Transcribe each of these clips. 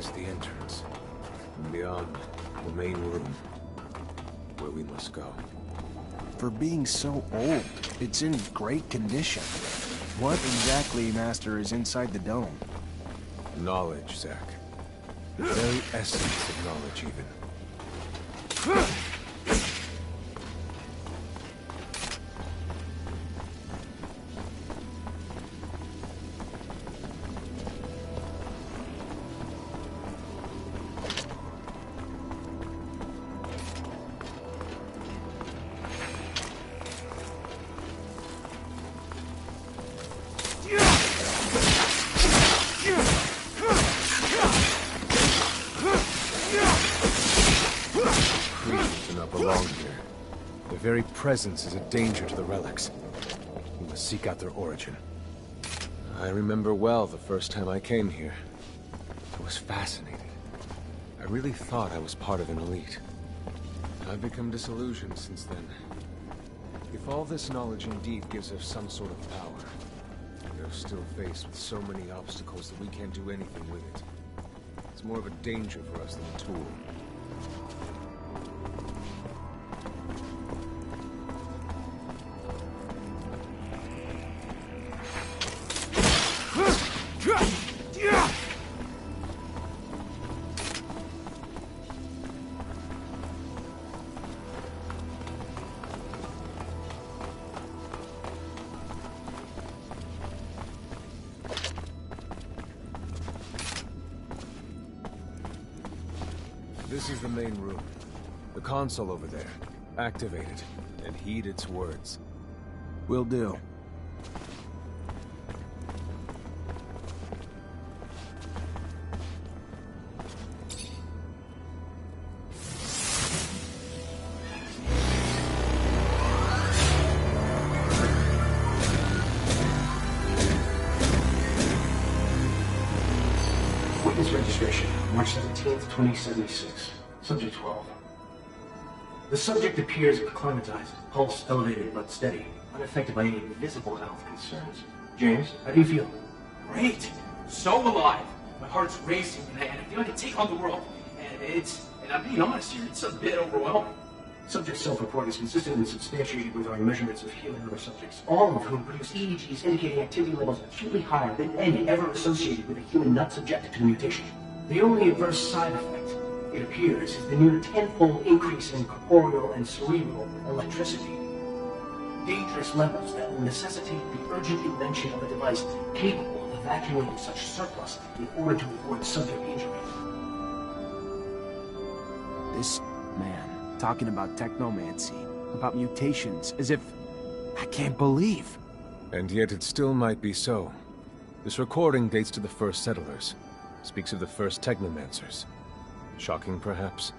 lies the entrance. And beyond, the main room, where we must go. For being so old, it's in great condition. What exactly, Master, is inside the dome? Knowledge, Zack. The very essence of knowledge, even. Their very presence is a danger to the relics. We must seek out their origin. I remember well the first time I came here. I was fascinated. I really thought I was part of an elite. I've become disillusioned since then. If all this knowledge indeed gives us some sort of power, we are still faced with so many obstacles that we can't do anything with it. It's more of a danger for us than a tool. This is the main room. The console over there. Activate it, and heed its words. Will do. Witness registration, March 17th, 2076. Subject 12. The subject appears acclimatized, pulse elevated but steady, unaffected by any visible health concerns. James, how do you feel? Great! So alive! My heart's racing, and I feel like I can take on the world. And I'm being honest here, it's a bit overwhelming. Subject's self-report is consistent and substantiated with our measurements of healing other subjects, all of whom produce EEGs indicating activity levels acutely higher than any ever associated with a human not subjected to the mutation. The only adverse side effect, it appears, is the near tenfold increase in corporeal and cerebral electricity. Dangerous levels that will necessitate the urgent invention of a device capable of evacuating such surplus in order to avoid subject injury. This man talking about technomancy, about mutations, as if... I can't believe. And yet it still might be so. This recording dates to the first settlers. Speaks of the first Technomancers. Shocking, perhaps?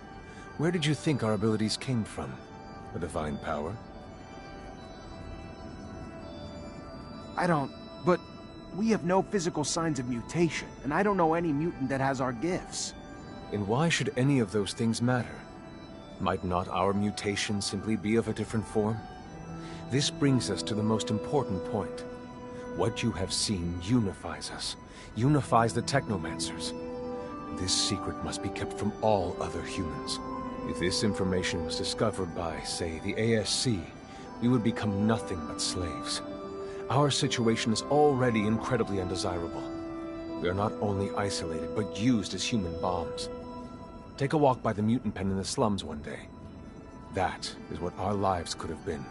Where did you think our abilities came from? A divine power? I don't... but we have no physical signs of mutation, and I don't know any mutant that has our gifts. And why should any of those things matter? Might not our mutation simply be of a different form? This brings us to the most important point. What you have seen unifies us, unifies the Technomancers. This secret must be kept from all other humans. If this information was discovered by, say, the ASC, we would become nothing but slaves. Our situation is already incredibly undesirable. We are not only isolated, but used as human bombs. Take a walk by the mutant pen in the slums one day. That is what our lives could have been.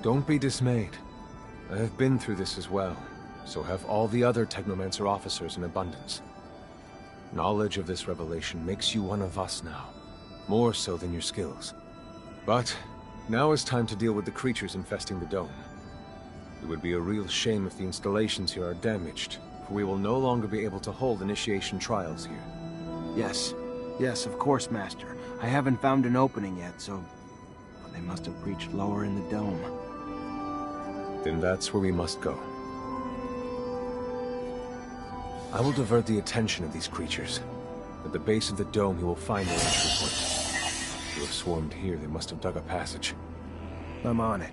Don't be dismayed. I have been through this as well, so have all the other Technomancer officers in abundance. Knowledge of this revelation makes you one of us now, more so than your skills. But now is time to deal with the creatures infesting the dome. It would be a real shame if the installations here are damaged, for we will no longer be able to hold initiation trials here. Yes, of course, Master. I haven't found an opening yet, so... they must have breached lower in the dome. Then that's where we must go. I will divert the attention of these creatures. At the base of the dome, you will find their entry point. If you have swarmed here, they must have dug a passage. I'm on it.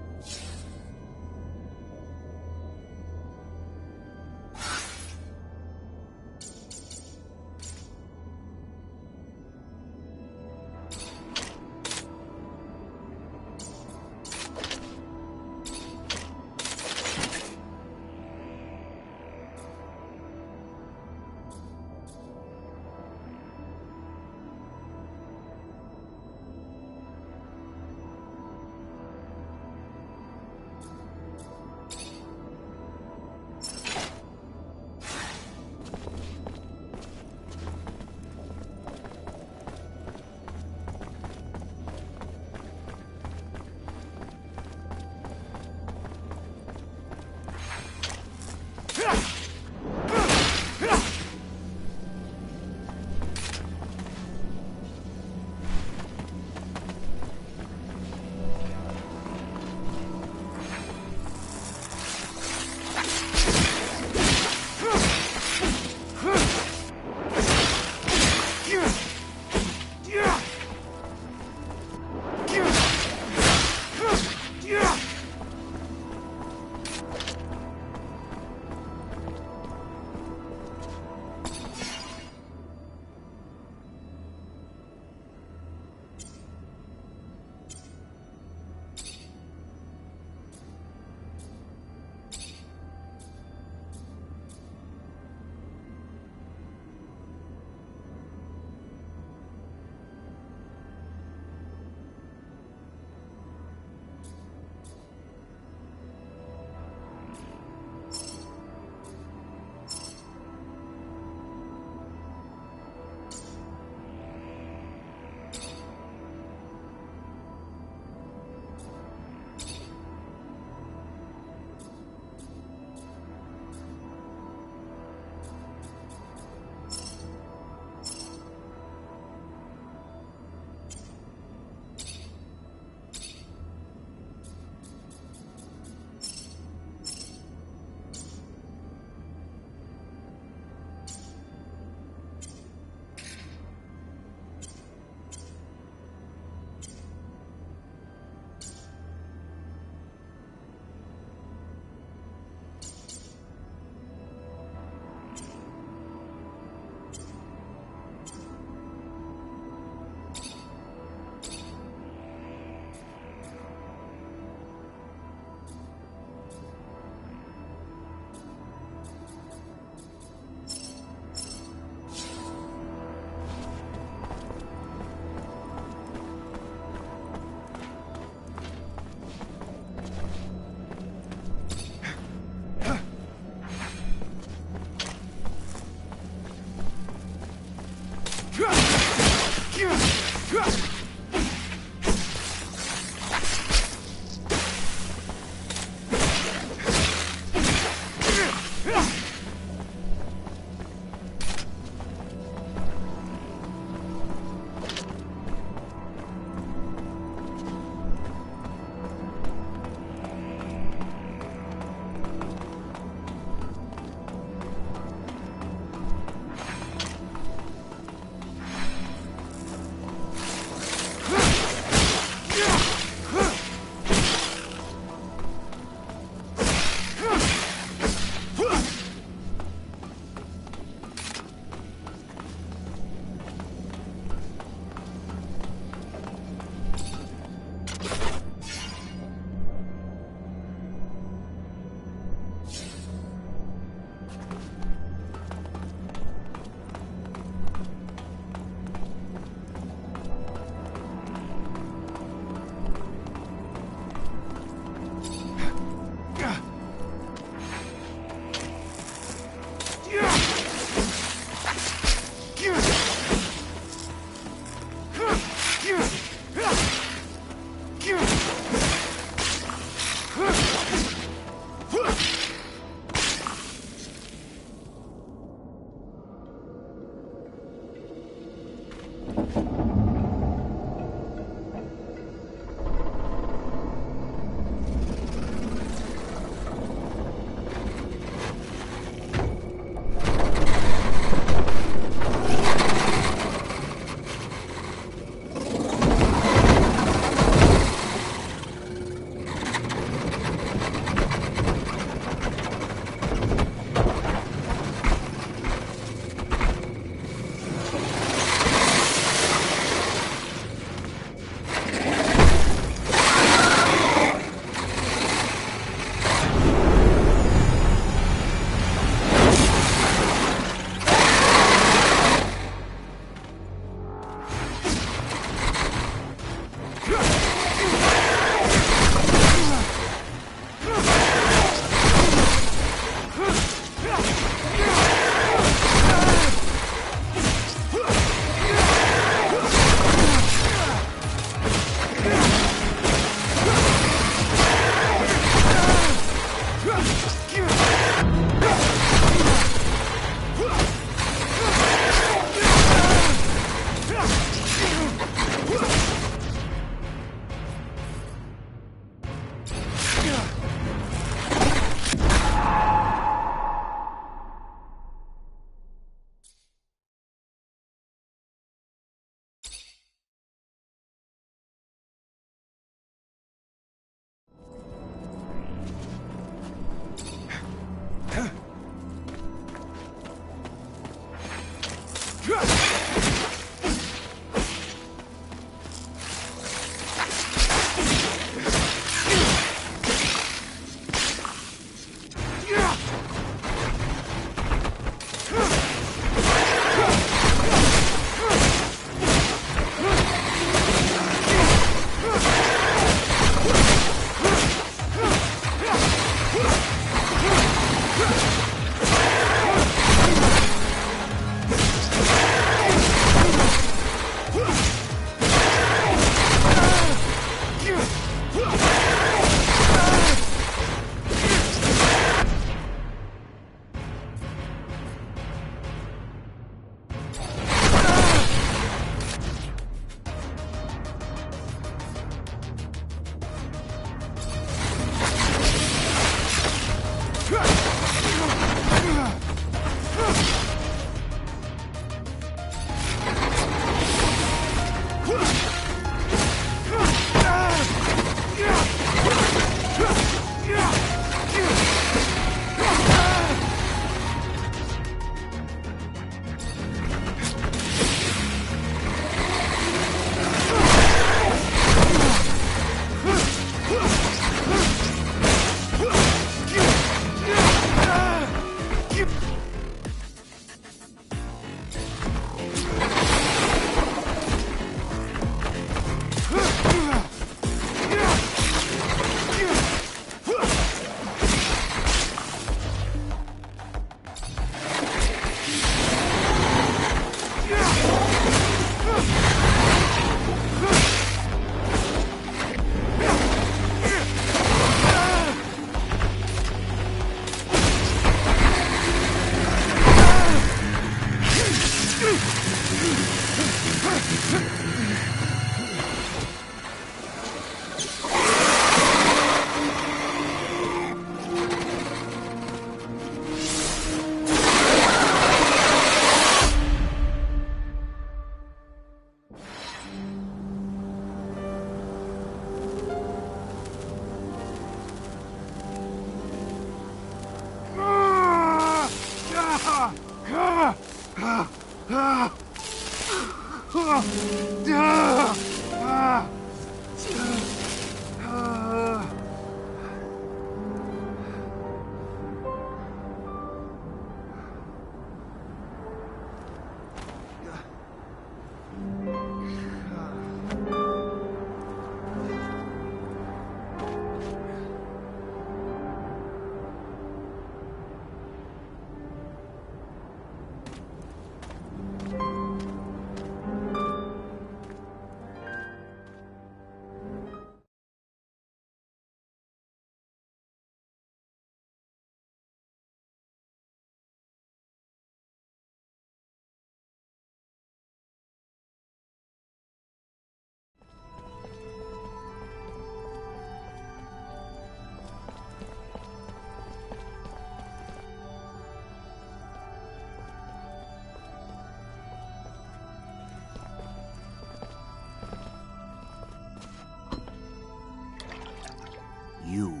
You,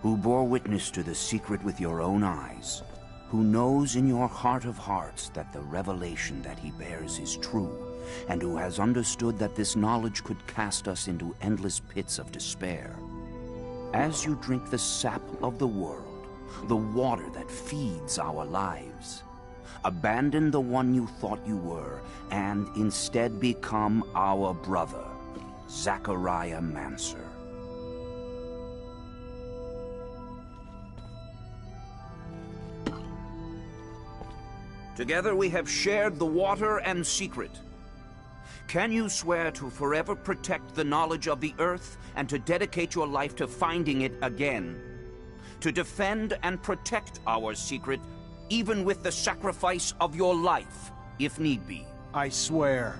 who bore witness to the secret with your own eyes, who knows in your heart of hearts that the revelation that he bears is true, and who has understood that this knowledge could cast us into endless pits of despair. As you drink the sap of the world, the water that feeds our lives, abandon the one you thought you were, and instead become our brother, Technomancer. Together we have shared the water and secret. Can you swear to forever protect the knowledge of the Earth and to dedicate your life to finding it again? To defend and protect our secret, even with the sacrifice of your life, if need be? I swear.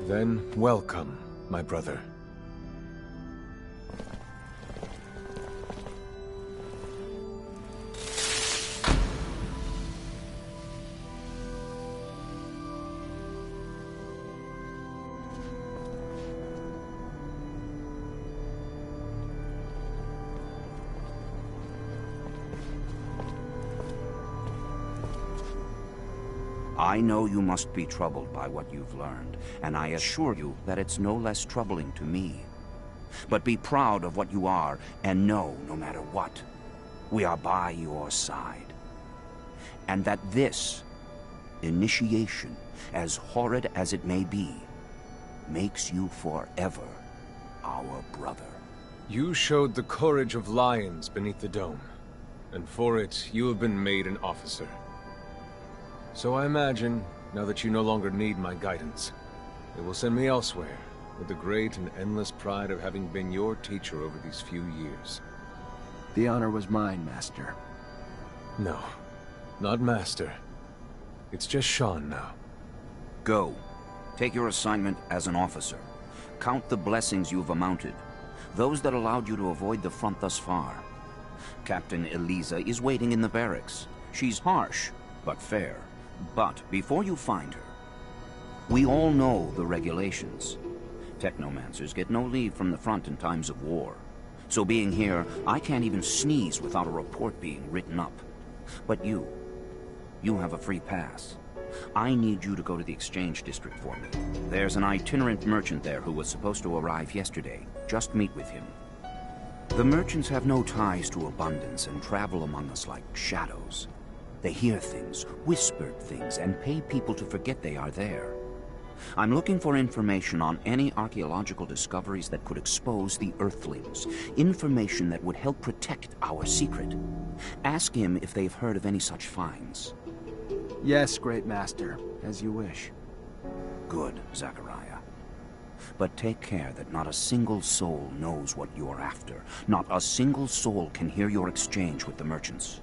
Then welcome, my brother. I know you must be troubled by what you've learned, and I assure you that it's no less troubling to me. But be proud of what you are, and know, no matter what, we are by your side. And that this initiation, as horrid as it may be, makes you forever our brother. You showed the courage of lions beneath the dome, and for it, you have been made an officer. So I imagine, now that you no longer need my guidance, it will send me elsewhere, with the great and endless pride of having been your teacher over these few years. The honor was mine, Master. No, not Master. It's just Sean now. Go. Take your assignment as an officer. Count the blessings you've amounted, those that allowed you to avoid the front thus far. Captain Eliza is waiting in the barracks. She's harsh, but fair. But before you find her, we all know the regulations. Technomancers get no leave from the front in times of war. So being here, I can't even sneeze without a report being written up. But you have a free pass. I need you to go to the exchange district for me. There's an itinerant merchant there who was supposed to arrive yesterday. Just meet with him. The merchants have no ties to abundance and travel among us like shadows. They hear things, whispered things, and pay people to forget they are there. I'm looking for information on any archaeological discoveries that could expose the Earthlings. Information that would help protect our secret. Ask him if they've heard of any such finds. Yes, Great Master, as you wish. Good, Zachariah. But take care that not a single soul knows what you're after. Not a single soul can hear your exchange with the merchants.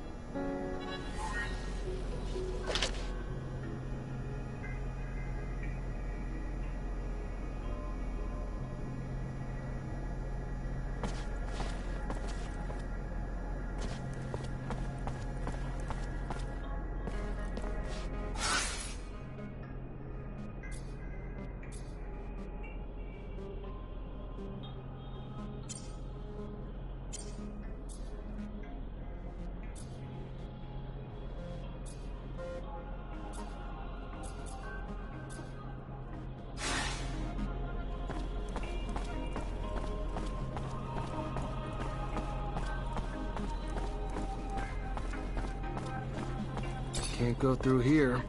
Can't go through here.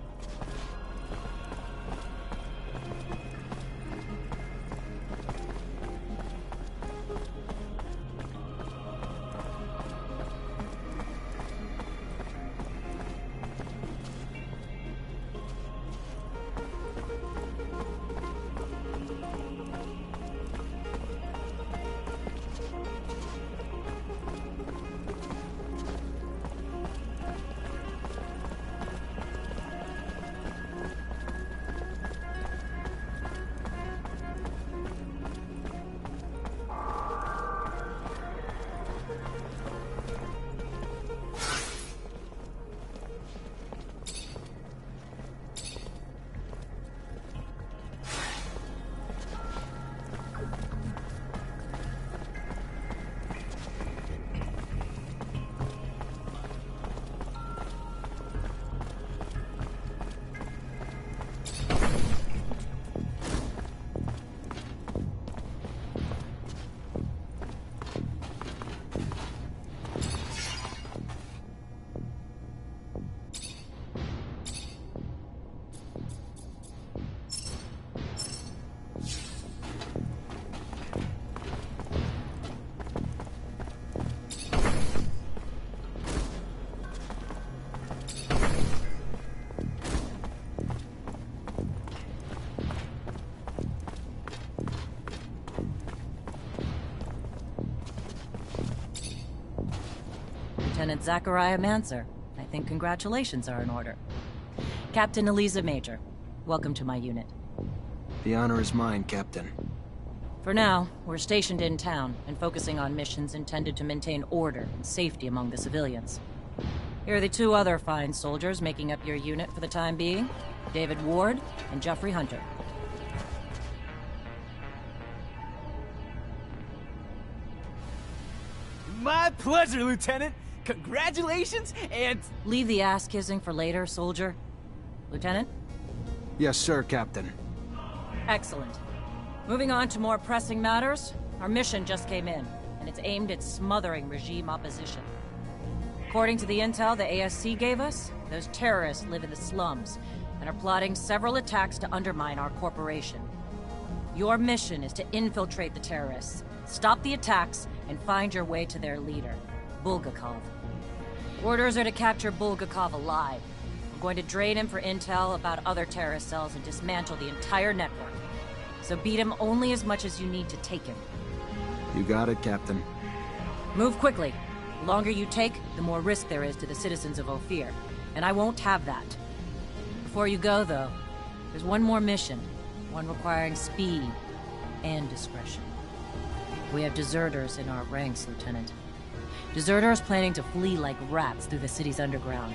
Lieutenant Zachariah Mancer. I think congratulations are in order. Captain Eliza Major, welcome to my unit. The honor is mine, Captain. For now, we're stationed in town and focusing on missions intended to maintain order and safety among the civilians. Here are the two other fine soldiers making up your unit for the time being, David Ward and Jeffrey Hunter. My pleasure, Lieutenant! Congratulations, and... Leave the ass-kissing for later, soldier. Lieutenant? Yes, sir, Captain. Excellent. Moving on to more pressing matters, our mission just came in, and it's aimed at smothering regime opposition. According to the intel the ASC gave us, those terrorists live in the slums, and are plotting several attacks to undermine our corporation. Your mission is to infiltrate the terrorists, stop the attacks, and find your way to their leader, Bulgakov. Orders are to capture Bulgakov alive. We're going to drain him for intel about other terrorist cells and dismantle the entire network. So beat him only as much as you need to take him. You got it, Captain. Move quickly. The longer you take, the more risk there is to the citizens of Ophir. And I won't have that. Before you go, though, there's one more mission. One requiring speed and discretion. We have deserters in our ranks, Lieutenant. Deserters planning to flee like rats through the city's underground.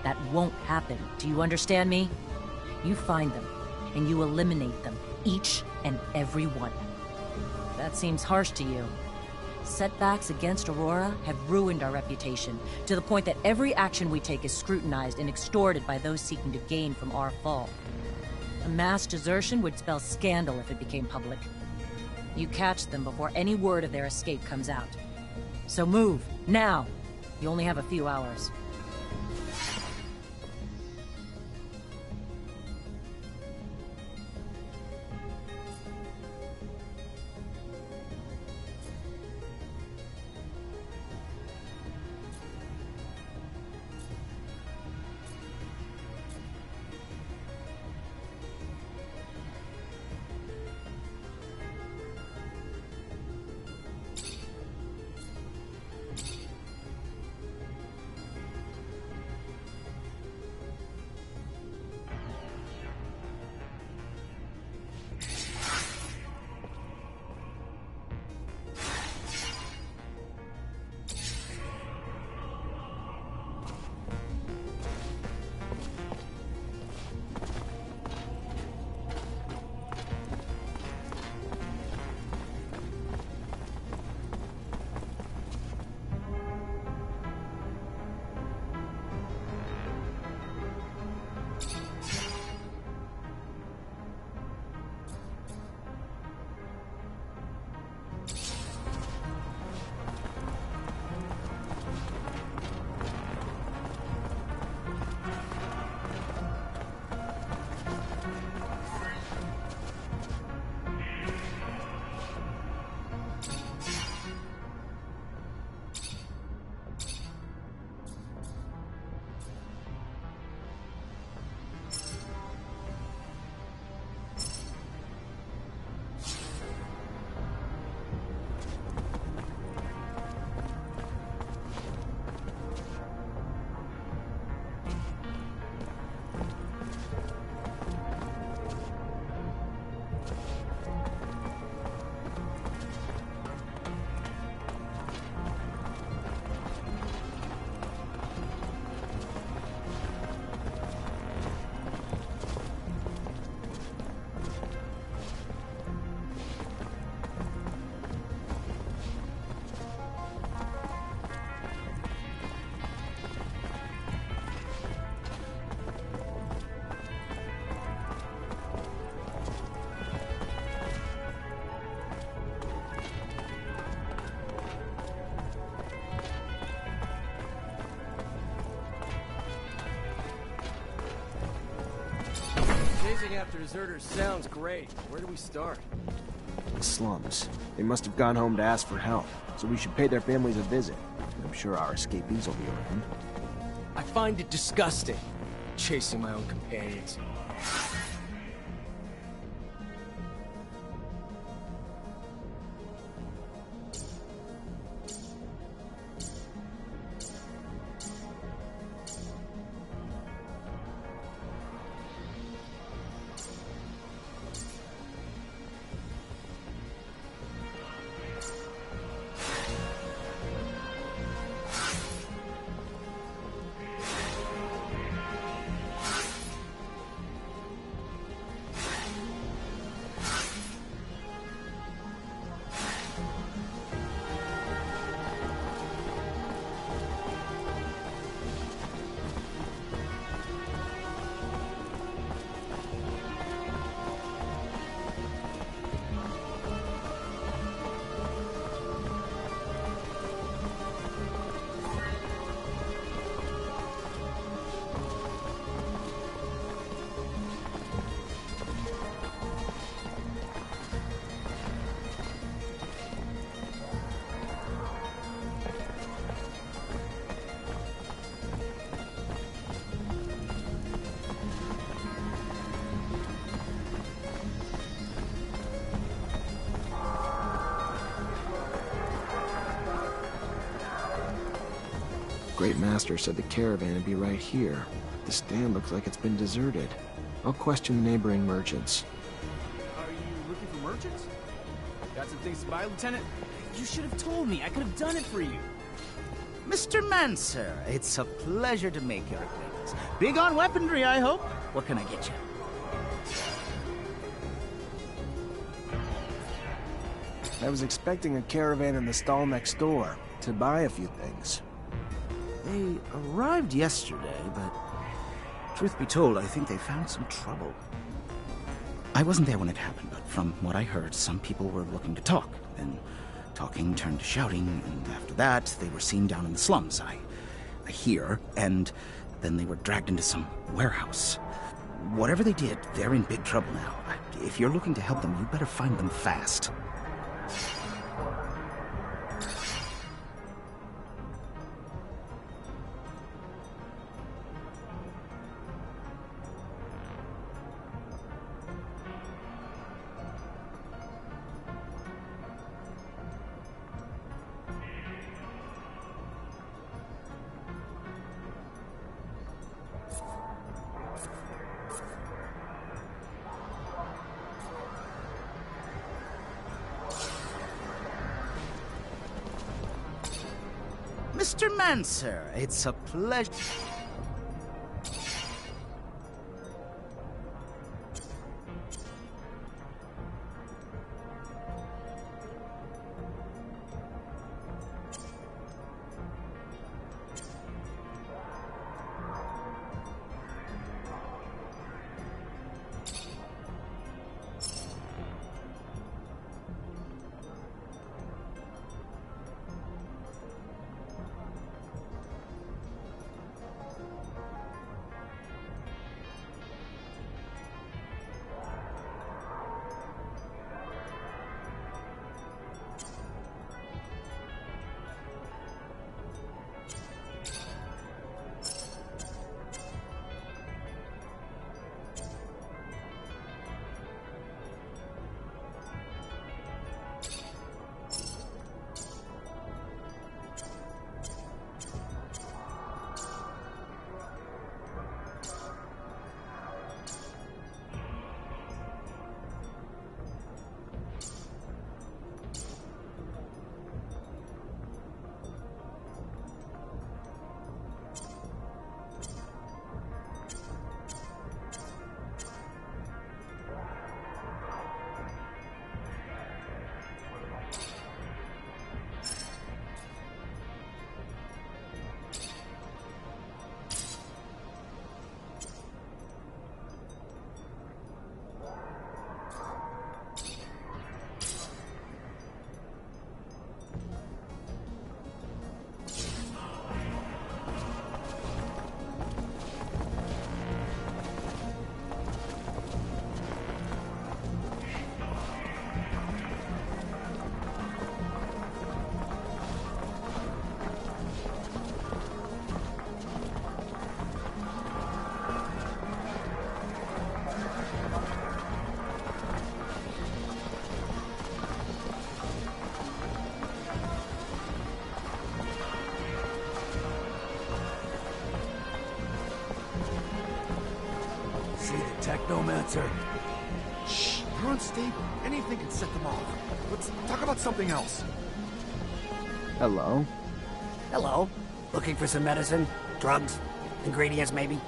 That won't happen. Do you understand me? You find them, and you eliminate them. Each and every one. That seems harsh to you. Setbacks against Aurora have ruined our reputation, to the point that every action we take is scrutinized and extorted by those seeking to gain from our fall. A mass desertion would spell scandal if it became public. You catch them before any word of their escape comes out. So move, now! You only have a few hours. Chasing after deserters sounds great. Where do we start? The slums. They must have gone home to ask for help, so we should pay their families a visit. I'm sure our escapees will be around. I find it disgusting. Chasing my own companions. Great Master said the caravan would be right here. The stand looks like it's been deserted. I'll question the neighboring merchants. Are you looking for merchants? Got some things to buy, Lieutenant? You should have told me. I could have done it for you. Mr. Mancer, it's a pleasure to make your acquaintance. Big on weaponry, I hope. What can I get you? I was expecting a caravan in the stall next door to buy a few things. They arrived yesterday, but truth be told, I think they found some trouble. I wasn't there when it happened, but from what I heard, some people were looking to talk. Then talking turned to shouting, and after that, they were seen down in the slums, I hear, and then they were dragged into some warehouse. Whatever they did, they're in big trouble now. If you're looking to help them, you better find them fast. Mr. Mancer, it's a pleasure. Technomancer. Shh, you're unstable. Anything can set them off. Let's talk about something else. Hello? Hello. Looking for some medicine? Drugs? Ingredients, maybe?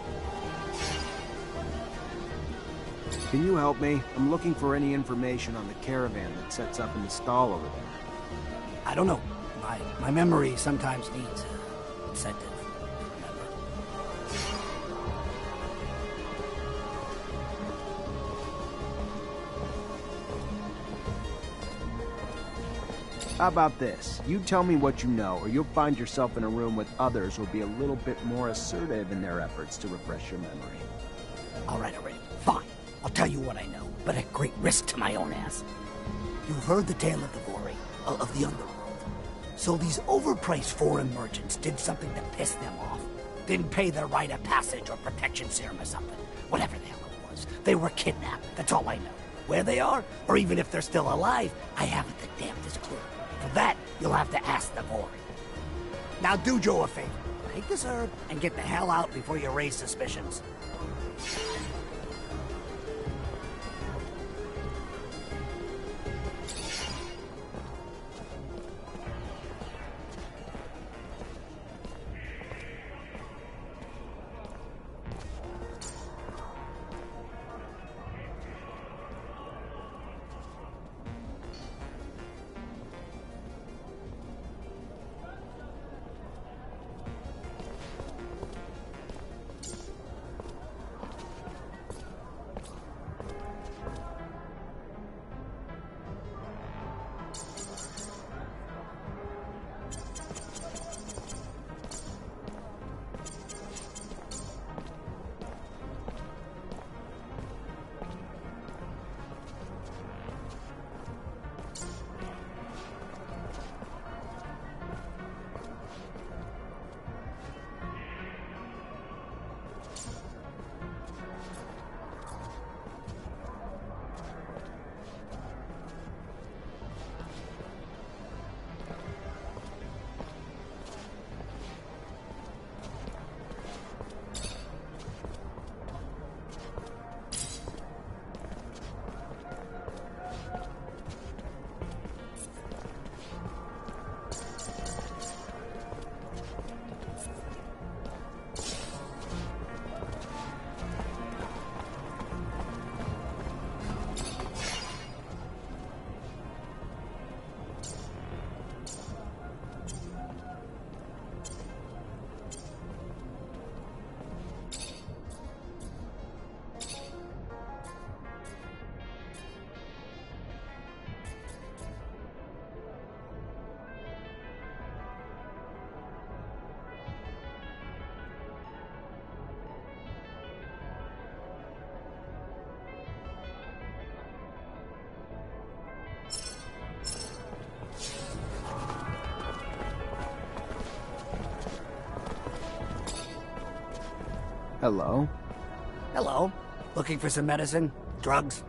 Can you help me? I'm looking for any information on the caravan that sets up in the stall over there. I don't know. My memory sometimes needs incentive. How about this? You tell me what you know, or you'll find yourself in a room with others who'll be a little bit more assertive in their efforts to refresh your memory. All right. Fine. I'll tell you what I know, but at great risk to my own ass. You've heard the tale of the Vori, of the underworld. So these overpriced foreign merchants did something to piss them off. Didn't pay their rite of passage or protection serum or something. Whatever the hell it was. They were kidnapped. That's all I know. Where they are, or even if they're still alive, I haven't the damnedest clue. For that, you'll have to ask the Vori. Now do Joe a favor. Take this herb and get the hell out before you raise suspicions. Hello? Hello. Looking for some medicine? Drugs?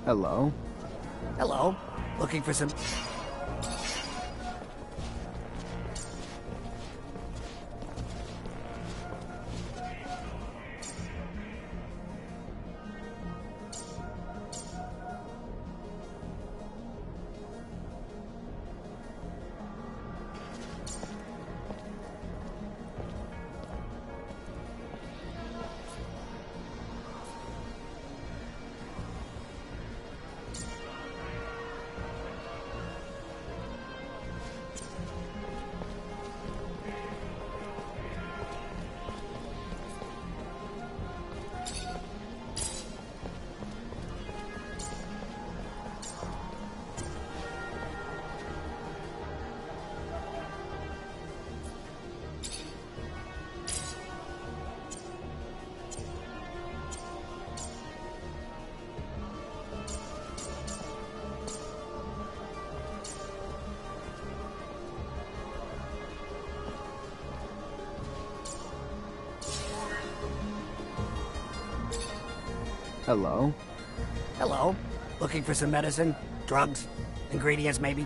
Hello? Hello. Looking for some... Hello? Hello. Looking for some medicine? Drugs? Ingredients, maybe?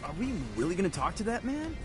Are we really gonna talk to that man?